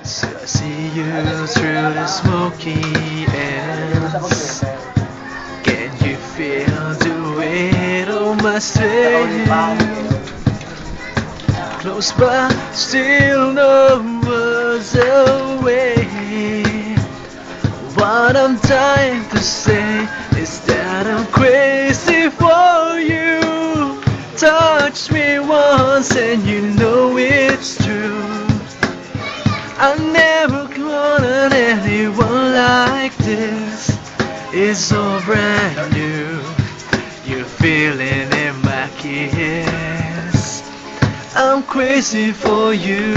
So I see you through the smoky ends. Can you feel the weight of my strength? Close but still no words away. What I'm trying to say is that I'm crazy for you. Touch me once and you know it's true. I never wanted anyone like this. It's so brand new. You're feeling in my kiss. I'm crazy for you.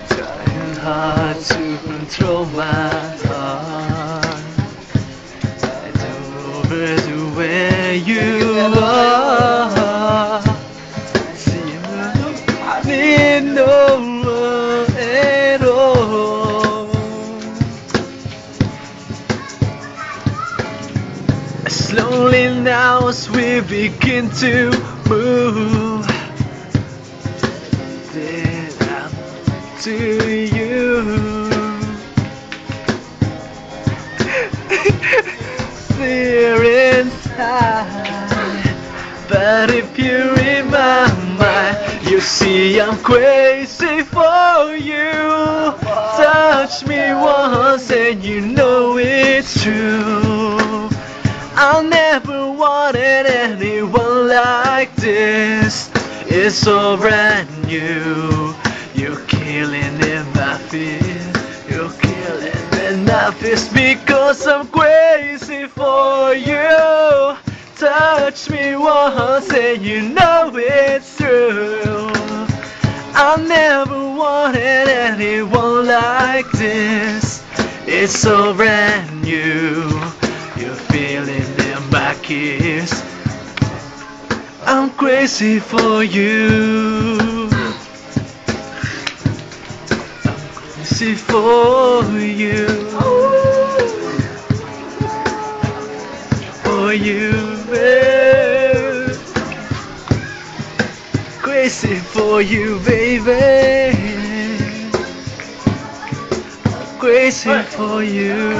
Trying hard to control my heart. I don't know where you are. See, you need no one at all. Slowly now as we begin to move, then up to you. Fear inside, but if you're in my mind, you see I'm crazy for you. Touch me once and you know it's true. I never wanted anyone like this. It's so brand new. You're killing in my fears. You're killing in my fears because I'm crazy for you. Touch me once and you know it's true. I never wanted anyone like this. It's so brand new. You're feeling in my kiss. I'm crazy for you. I'm crazy for you. For you, babe. Crazy for you, baby. Crazy for you.